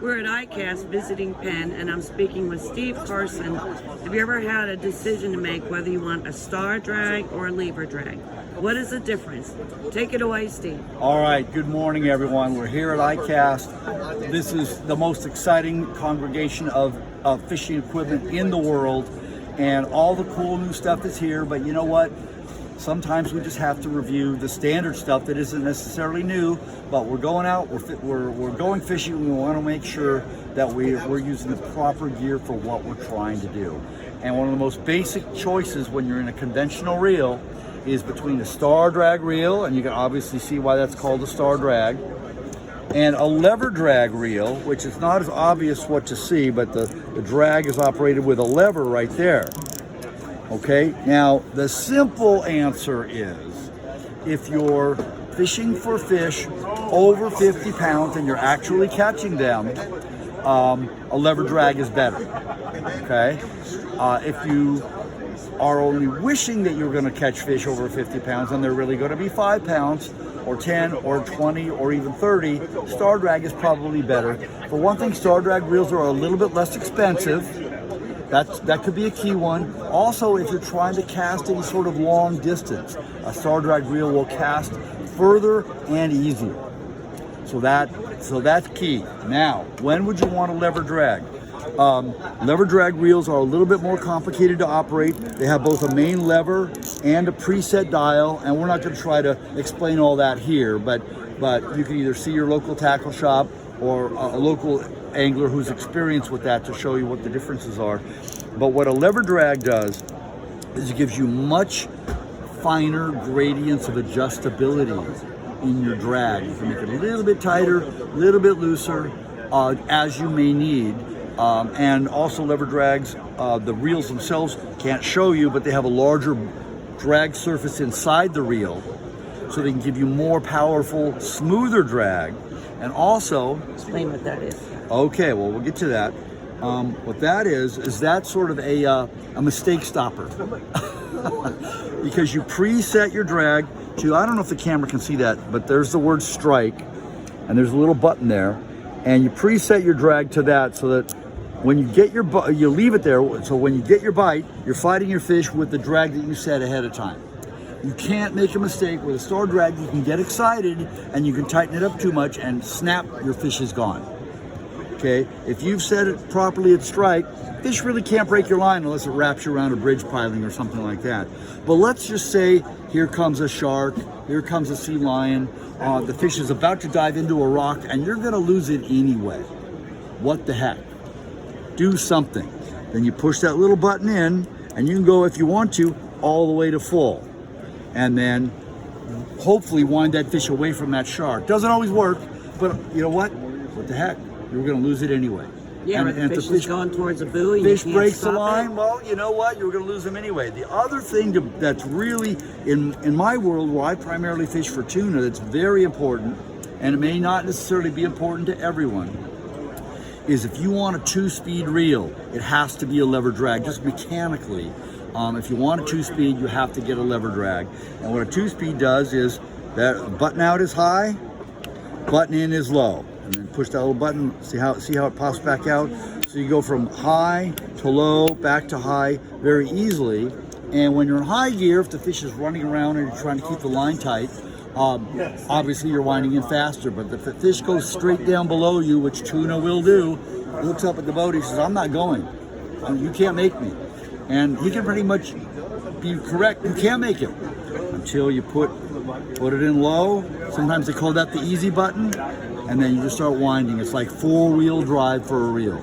We're at ICAST visiting Penn, and I'm speaking with Steve Carson. Have you ever had a decision to make whether you want a star drag or a lever drag? What is the difference? Take it away, Steve. All right, good morning, everyone. We're here at ICAST. This is the most exciting congregation of fishing equipment in the world, and all the cool new stuff is here. But you know what? Sometimes we just have to review the standard stuff that isn't necessarily new, but we're going out, we're going fishing, we want to make sure that we're using the proper gear for what we're trying to do. And one of the most basic choices when you're in a conventional reel is between a star drag reel, and you can obviously see why that's called a star drag, and a lever drag reel, which is not as obvious what to see, but the drag is operated with a lever right there. Okay, now the simple answer is if you're fishing for fish over 50 pounds and you're actually catching them, a lever drag is better. Okay, if you are only wishing that you're going to catch fish over 50 pounds and they're really going to be 5 pounds or 10 or 20 or even 30, star drag is probably better. For one thing, star drag reels are a little bit less expensive. That could be a key one. Also, if you're trying to cast any sort of long distance, a star drag reel will cast further and easier. So that's key. Now, when would you want a lever drag? Lever drag reels are a little bit more complicated to operate. They have both a main lever and a preset dial, and we're not going to try to explain all that here, but you can either see your local tackle shop or a local angler who's experienced with that to show you what the differences are. But what a lever drag does is it gives you much finer gradients of adjustability in your drag. You can make it a little bit tighter, a little bit looser, as you may need. And also lever drags, the reels themselves can't show you, but they have a larger drag surface inside the reel, so they can give you more powerful, smoother drag. And also, Explain what that is. Okay, well, we'll get to that. What that is that sort of a mistake stopper. Because you preset your drag to, I don't know if the camera can see that, but there's the word strike, and there's a little button there, and you preset your drag to that so that when you get your you leave it there, so when you get your bite, you're fighting your fish with the drag that you set ahead of time. You can't make a mistake with a star drag. You can get excited and you can tighten it up too much and snap, your fish is gone. Okay, if you've set it properly at strike, fish really can't break your line unless it wraps you around a bridge piling or something like that. But let's just say here comes a shark, here comes a sea lion, the fish is about to dive into a rock and you're gonna lose it anyway. What the heck? Do something. Then you push that little button in and you can go, if you want to, all the way to full. And then hopefully wind that fish away from that shark. Doesn't always work, but you know what? What the heck? You're going to lose it anyway. Yeah, and if the fish is going towards a buoy, fish breaks the line, well, you know what? You're going to lose them anyway. The other thing that's really, in my world, where I primarily fish for tuna, that's very important, and it may not necessarily be important to everyone, is if you want a 2-speed reel, it has to be a lever drag, just mechanically. If you want a 2-speed, you have to get a lever drag. And what a 2-speed does is that button out is high, button in is low. And then push that little button, see how it pops back out? So you go from high to low, back to high very easily. And when you're in high gear, if the fish is running around and you're trying to keep the line tight, obviously you're winding in faster. But if the fish goes straight down below you, which tuna will do, looks up at the boat, he says, I'm not going. You can't make me. And he can pretty much be correct. You can't make it until you put it in low. Sometimes they call that the easy button. And then you just start winding. It's like 4-wheel drive for a reel.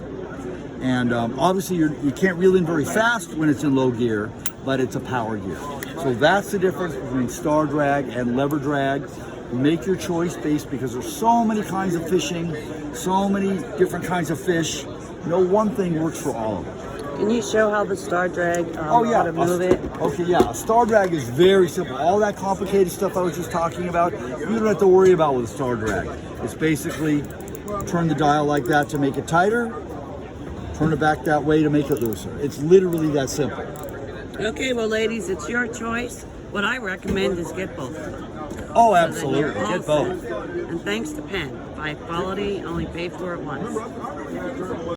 And obviously you can't reel in very fast when it's in low gear, but it's a power gear. So that's the difference between star drag and lever drag. Make your choice based, because there's so many kinds of fishing, so many different kinds of fish. No one thing works for all of them. Can you show how the star drag, how to move it? Okay, yeah, a star drag is very simple. All that complicated stuff I was just talking about, you don't have to worry about with a star drag. It's basically turn the dial like that to make it tighter, turn it back that way to make it looser. It's literally that simple. Okay, well, ladies, it's your choice. What I recommend is get both. Oh, So that absolutely. you're all Get both. set. And thanks to Penn. Buy quality, only pay for it once.